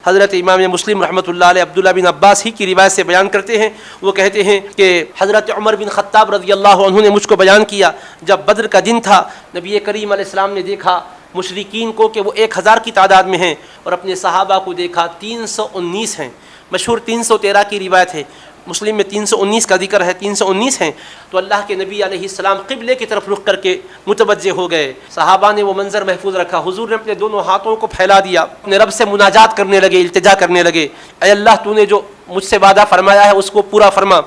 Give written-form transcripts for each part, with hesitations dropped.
حضرت امام مسلم رحمۃ اللہ علیہ عبداللہ بن عباس ہی کی روایت سے بیان کرتے ہیں، وہ کہتے ہیں کہ حضرت عمر بن خطاب رضی اللہ عنہ نے مجھ کو بیان کیا، جب بدر کا دن تھا نبی کریم علیہ السلام نے دیکھا مشرکین کو کہ وہ 1000 کی تعداد میں ہیں، اور اپنے صحابہ کو دیکھا 319 ہیں۔ مشہور 313 کی روایت ہے، مسلم میں 319 کا ذکر ہے، 319 ہیں۔ تو اللہ کے نبی علیہ السلام قبلے کی طرف رخ کر کے متوجہ ہو گئے۔ صحابہ نے وہ منظر محفوظ رکھا، حضور نے اپنے دونوں ہاتھوں کو پھیلا دیا، اپنے رب سے مناجات کرنے لگے، التجا کرنے لگے، اے اللہ تو نے جو مجھ سے وعدہ فرمایا ہے اس کو پورا فرما،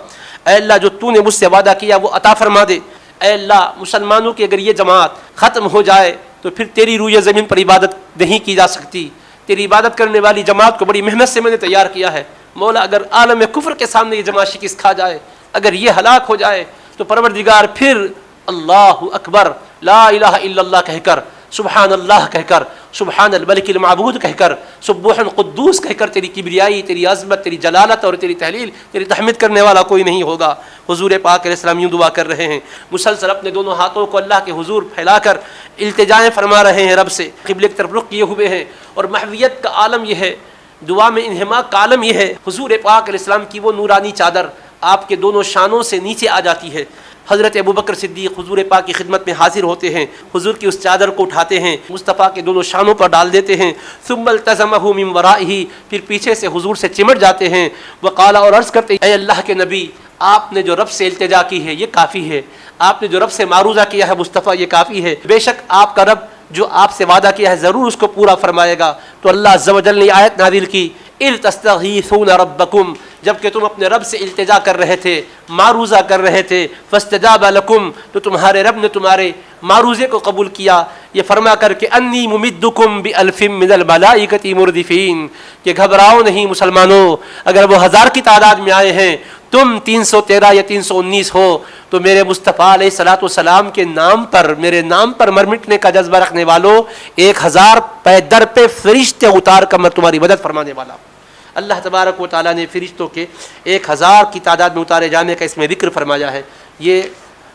اے اللہ جو تو نے مجھ سے وعدہ کیا وہ عطا فرما دے، اے اللہ مسلمانوں کی اگر یہ جماعت ختم ہو جائے تو پھر تیری روئے زمین پر عبادت نہیں کی جا سکتی، تیری عبادت کرنے والی جماعت کو بڑی محنت سے میں نے تیار کیا ہے، مولا اگر عالم کفر کے سامنے یہ جماعت شکست کھا جائے، اگر یہ ہلاک ہو جائے تو پروردگار پھر اللہ اکبر لا الہ الا اللہ کہہ کر، سبحان اللہ کہہ کر، سبحان الملک المعبود کہہ کر، سبوح قدوس کہہ کر تیری کبریائی، تیری عظمت، تیری جلالت اور تیری تحلیل، تیری تحمید کرنے والا کوئی نہیں ہوگا۔ حضور پاک علیہ السلام یوں دعا کر رہے ہیں، مسلسل اپنے دونوں ہاتھوں کو اللہ کے حضور پھیلا کر التجائیں فرما رہے ہیں، رب سے قبلے کی طرف رخ کیے ہوئے ہیں، اور محویت کا عالم یہ ہے، دعا میں انہماک کا عالم یہ ہے، حضور پاک علیہ السلام کی وہ نورانی چادر آپ کے دونوں شانوں سے نیچے آ جاتی ہے۔ حضرت ابوبکر صدیق حضور پاک کی خدمت میں حاضر ہوتے ہیں، حضور کی اس چادر کو اٹھاتے ہیں، مصطفیٰ کے دونوں شانوں پر ڈال دیتے ہیں، ثم التزمہ من ورائہ، پھر پیچھے سے حضور سے چمٹ جاتے ہیں، وقال اور عرض کرتے ہیں، اے اللہ کے نبی آپ نے جو رب سے التجا کی ہے یہ کافی ہے، آپ نے جو رب سے معروضہ کیا ہے مصطفیٰ یہ کافی ہے، بے شک آپ کا رب جو آپ سے وعدہ کیا ہے ضرور اس کو پورا فرمائے گا۔ تو اللہ عز و جل نے آیت نازل کی، اذ تستغیثون ربکم، جب کہ تم اپنے رب سے التجا کر رہے تھے، معروضہ کر رہے تھے، فاستجاب لکم، تو تمہارے رب نے تمہارے معروضے کو قبول کیا، یہ فرما کر کہ انی ممدکم بالف من الملائکۃ مردفین، کہ گھبراؤ نہیں مسلمانوں، اگر وہ 1000 کی تعداد میں آئے ہیں، تم 313 یا 319 ہو، تو میرے مصطفیٰ علیہ الصلوۃ والسلام کے نام پر، میرے نام پر مر مٹنے کا جذبہ رکھنے والوں، 1000 پے در پہ فرشتے اتار کر میں تمہاری مدد فرمانے والا ہوں۔ اللہ تبارک و تعالیٰ نے فرشتوں کے 1000 کی تعداد میں اتارے جانے کا اس میں ذکر فرمایا ہے، یہ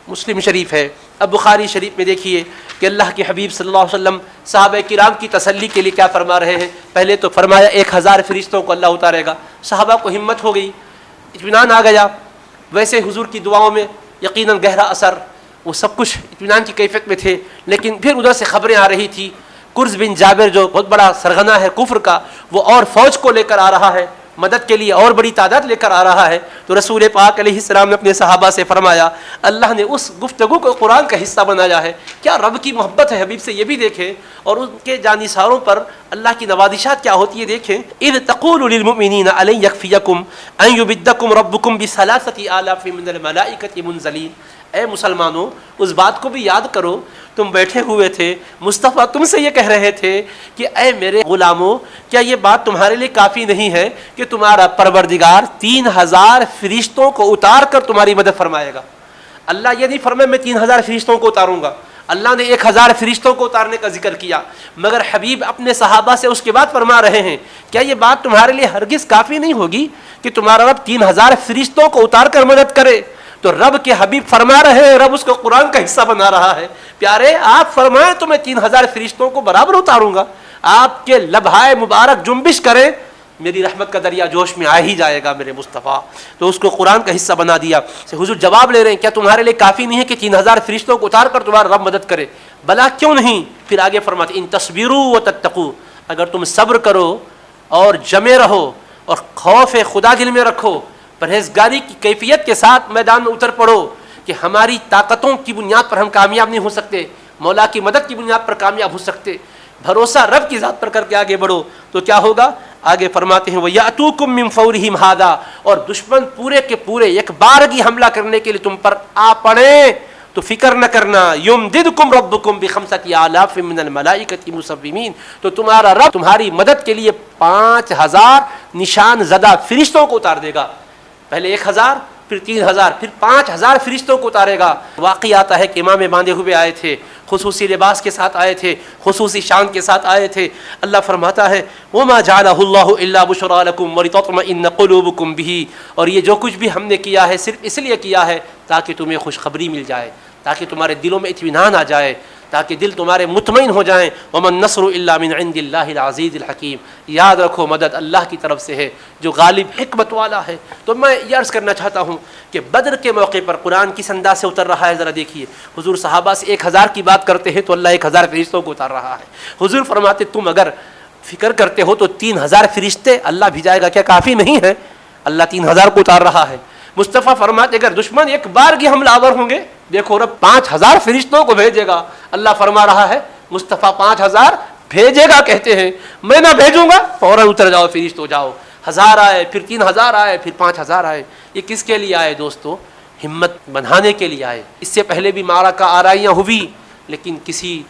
مسلم شریف ہے۔ اب بخاری شریف میں دیکھیے کہ اللہ کے حبیب صلی اللہ علیہ وسلم صحابہ کرام کی تسلی کے لیے کیا فرما رہے ہیں، پہلے تو فرمایا 1000 فرشتوں کو اللہ اتارے گا، صحابہ کو ہمت ہو گئی، اطمینان آ گیا، ویسے حضور کی دعاؤں میں یقیناً گہرا اثر، وہ سب کچھ اطمینان کی کیفیت میں تھے، لیکن پھر ادھر سے خبریں آ رہی تھی، قرز بن جابر جو بہت بڑا سرغنہ ہے کفر کا، وہ اور فوج کو لے کر آ رہا ہے، مدد کے لیے اور بڑی تعداد لے کر آ رہا ہے، تو رسول پاک علیہ السلام نے اپنے صحابہ سے فرمایا، اللہ نے اس گفتگو کو قرآن کا حصہ بنایا ہے، کیا رب کی محبت ہے حبیب سے یہ بھی دیکھیں، اور ان کے جانثاروں پر اللہ کی نوازشات کیا ہوتی ہے دیکھیں۔ اذ تقول للمؤمنین الن یکفیکم ان یمدکم ربکم بثلاثۃ آلاف من الملائکۃ منزلین، اے مسلمانوں اس بات کو بھی یاد کرو، تم بیٹھے ہوئے تھے، مصطفیٰ تم سے یہ کہہ رہے تھے کہ اے میرے غلاموں کیا یہ بات تمہارے لیے کافی نہیں ہے کہ تمہارا پروردگار 3000 فرشتوں کو اتار کر تمہاری مدد فرمائے گا۔ اللہ یہ نہیں فرمائے میں 3000 فرشتوں کو اتاروں گا، اللہ نے 1000 فرشتوں کو اتارنے کا ذکر کیا، مگر حبیب اپنے صحابہ سے اس کے بعد فرما رہے ہیں کیا یہ بات تمہارے لیے ہرگز کافی نہیں ہوگی کہ تمہارا رب 3000 فرشتوں کو اتار کر مدد کرے؟ تو رب کے حبیب فرما رہے ہیں، رب اس کو قرآن کا حصہ بنا رہا ہے، پیارے آپ فرمائیں تو میں 3000 فرشتوں کو برابر اتاروں گا، آپ کے لبہائے مبارک جنبش کریں میری رحمت کا دریا جوش میں آ ہی جائے گا میرے مصطفیٰ، تو اس کو قرآن کا حصہ بنا دیا۔ حضور جواب لے رہے ہیں کیا تمہارے لیے کافی نہیں ہے کہ 3000 فرشتوں کو اتار کر تمہارا رب مدد کرے؟ بلا کیوں نہیں؟ پھر آگے فرماتے ان تصبروا وتتقوا، اگر تم صبر کرو اور جمے رہو اور خوف خدا دل میں رکھو، پرہیزگاری کی کیفیت کے ساتھ میدان میں اتر پڑو کہ ہماری طاقتوں کی بنیاد پر ہم کامیاب نہیں ہو سکتے، مولا کی مدد کی بنیاد پر کامیاب ہو سکتے، بھروسہ رب کی ذات پر کر کے آگے بڑھو، تو کیا ہوگا؟ آگے فرماتے ہیں وَيَأْتُوكُم مِّن فَوْرِهِمْ هَٰذَا، اور دشمن پورے کے پورے ایک بارگی حملہ کرنے کے لیے تم پر آ پڑیں تو فکر نہ کرنا، يُمْدِدْكُمْ رَبُّكُمْ بِخَمْسَةِ آلَافٍ مِّنَ الْمَلَائِكَةِ مُصَوِّمِينَ، تو تمہارا رب تمہاری مدد کے لیے 5000 نشان زدہ فرشتوں کو اتار دے گا، پہلے 1000 پھر 3000 پھر 5000 فرشتوں کو اتارے گا۔ واقعی آتا ہے کہ امام باندھے ہوئے آئے تھے، خصوصی لباس کے ساتھ آئے تھے، خصوصی شان کے ساتھ آئے تھے، اللہ فرماتا ہے وَمَا جَعَلَهُ اللَّهُ إِلَّا بُشْرَىٰ لَكُمْ وَلِتَطْمَئِنَّ قُلُوبُكُمْ بِهِ، اور یہ جو کچھ بھی ہم نے کیا ہے صرف اس لیے کیا ہے تاکہ تمہیں خوشخبری مل جائے، تاکہ تمہارے دلوں میں اطمینان آ جائے، تاکہ دل تمہارے مطمئن ہو جائیں. ومن نصر الا من عند اللہ العزیز الحکیم. یاد رکھو مدد اللہ کی طرف سے ہے جو غالب حکمت والا ہے. تو میں یہ عرض کرنا چاہتا ہوں کہ بدر کے موقع پر قرآن کس انداز سے اتر رہا ہے ذرا دیکھیے. حضور صحابہ سے 1000 کی بات کرتے ہیں تو اللہ 1000 فرشتوں کو اتار رہا ہے. حضور فرماتے تم اگر فکر کرتے ہو تو 3000 فرشتے اللہ بھیجائے گا، کیا کافی نہیں ہے؟ اللہ 3000 کو اتار رہا ہے. مصطفیٰ فرماتے اگر دشمن ایک بار کی حملہ آور ہوں گے، دیکھو رب 5000 فرشتوں کو بھیجے گا. اللہ فرما رہا ہے مصطفیٰ 5000 بھیجے گا، کہتے ہیں میں نہ بھیجوں گا فوراً اتر جاؤ فرشتوں جاؤ. 1000 آئے، پھر 3000 آئے، پھر 5000 آئے. یہ کس کے لیے آئے دوستو؟ ہمت بندھانے کے لیے آئے. اس سے پہلے بھی معرکہ آرائیاں ہوئی، لیکن کسی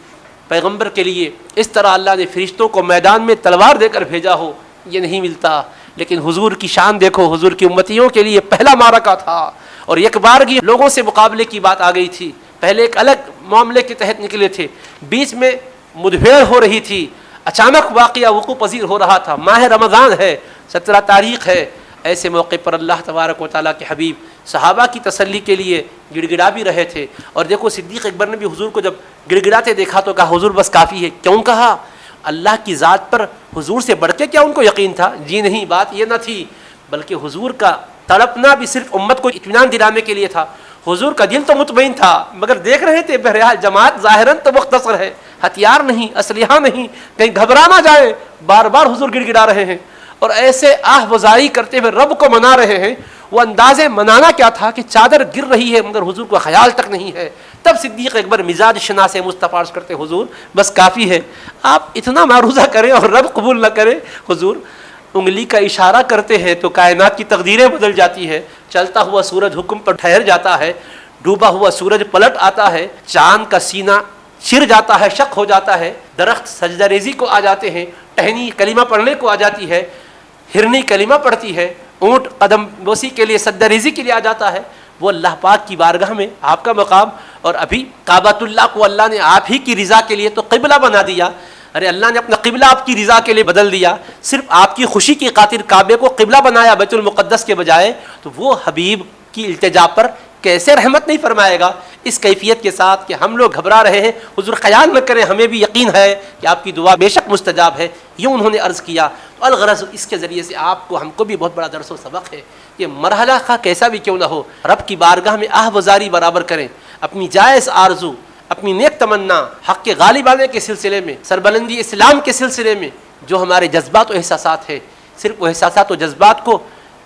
پیغمبر کے لیے اس طرح اللہ نے فرشتوں کو میدان میں تلوار دے کر بھیجا ہو یہ نہیں ملتا. لیکن حضور کی شان دیکھو، حضور کی امتیوں کے لیے پہلا معرکہ تھا اور ایک بارگی لوگوں سے مقابلے کی بات آ گئی تھی. پہلے ایک الگ معاملے کے تحت نکلے تھے، بیچ میں مدبھیڑ ہو رہی تھی، اچانک واقعہ وقوع پذیر ہو رہا تھا. ماہ رمضان ہے، 17 تاریخ ہے. ایسے موقع پر اللہ تبارک و تعالیٰ کے حبیب صحابہ کی تسلی کے لیے گڑ گڑا بھی رہے تھے. اور دیکھو صدیق اکبر نے بھی حضور کو جب گڑ گڑاتے دیکھا تو کہا حضور بس کافی ہے. کیوں کہا؟ اللہ کی ذات پر حضور سے بڑھ کے کیا ان کو یقین تھا؟ جی نہیں، بات یہ نہ تھی، بلکہ حضور کا تڑپنا بھی صرف امت کو اطمینان دلانے کے لیے تھا. حضور کا دل تو مطمئن تھا مگر دیکھ رہے تھے بہرحال جماعت ظاہراً تو مختصر ہے، ہتھیار نہیں، اسلحہ نہیں، کہیں گھبرا نہ جائے. بار بار حضور گڑ گڑا رہے ہیں اور ایسے آہ وزائی کرتے ہوئے رب کو منا رہے ہیں. وہ انداز منانا کیا تھا کہ چادر گر رہی ہے مگر حضور کو خیال تک نہیں ہے. تب صدیق اکبر مزاج شناس مصطفیٰ عرض کرتے حضور بس کافی ہے، آپ اتنا معروضہ کریں اور رب قبول نہ کرے. حضور انگلی کا اشارہ کرتے ہیں تو کائنات کی تقدیریں بدل جاتی ہے. چلتا ہوا سورج حکم پر ٹھہر جاتا ہے، ڈوبا ہوا سورج پلٹ آتا ہے، چاند کا سینہ چر جاتا ہے، شق ہو جاتا ہے، درخت سجدہ ریزی کو آ جاتے ہیں، ٹہنی کلمہ پڑھنے کو آ جاتی ہے، ہرنی کلمہ پڑھتی ہے، اونٹ قدم بوسی کے لیے سجدہ ریزی کے لیے آ جاتا ہے. وہ اللہ پاک کی بارگاہ میں آپ کا مقام. اور ابھی کعبۃ اللہ کو اللہ نے آپ ہی کی رضا کے لیے تو قبلہ بنا دیا. ارے اللہ نے اپنا قبلہ آپ کی رضا کے لیے بدل دیا، صرف آپ کی خوشی کی خاطر کعبے کو قبلہ بنایا بیت المقدس کے بجائے. تو وہ حبیب کی التجا پر کیسے رحمت نہیں فرمائے گا اس کیفیت کے ساتھ کہ ہم لوگ گھبرا رہے ہیں. حضور خیال نہ کریں، ہمیں بھی یقین ہے کہ آپ کی دعا بے شک مستجاب ہے. یوں انہوں نے عرض کیا. الغرض اس کے ذریعے سے آپ کو ہم کو بھی بہت بڑا درس و سبق ہے. یہ مرحلہ خواہ کیسا بھی کیوں نہ ہو، رب کی بارگاہ میں آہ وزاری برابر کریں. اپنی جائز آرزو، اپنی نیک تمنا، حق کے غالب آنے کے سلسلے میں، سربلندی اسلام کے سلسلے میں جو ہمارے جذبات و احساسات ہیں، صرف وہ احساسات و جذبات کو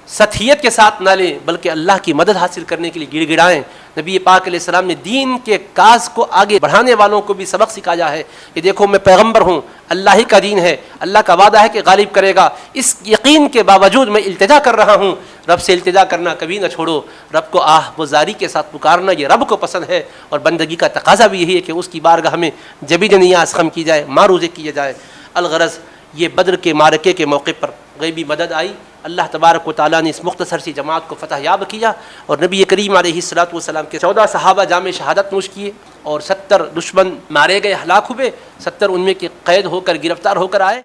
سطحیت کے ساتھ نہ لیں بلکہ اللہ کی مدد حاصل کرنے کے لیے گڑ گڑائیں. نبی پاک علیہ السلام نے دین کے کاز کو آگے بڑھانے والوں کو بھی سبق سکھایا ہے کہ دیکھو میں پیغمبر ہوں، اللہ ہی کا دین ہے، اللہ کا وعدہ ہے کہ غالب کرے گا. اس یقین کے باوجود میں التجا کر رہا ہوں. رب سے التجا کرنا کبھی نہ چھوڑو. رب کو آہ وزاری کے ساتھ پکارنا یہ رب کو پسند ہے اور بندگی کا تقاضا بھی یہی ہے کہ اس کی بارگاہ میں جبی نیاز خم کی جائے، معروضے کیے جائے. الغرض یہ بدر کے معرکے کے موقع پر غیبی مدد آئی. اللہ تبارک و تعالیٰ نے اس مختصر سی جماعت کو فتح یاب کیا اور نبی کریم علیہ الصلوۃ والسلام کے 14 صحابہ جام شہادت نوش کیے اور 70 دشمن مارے گئے، ہلاک ہوئے. 70 ان میں کے قید ہو کر گرفتار ہو کر آئے.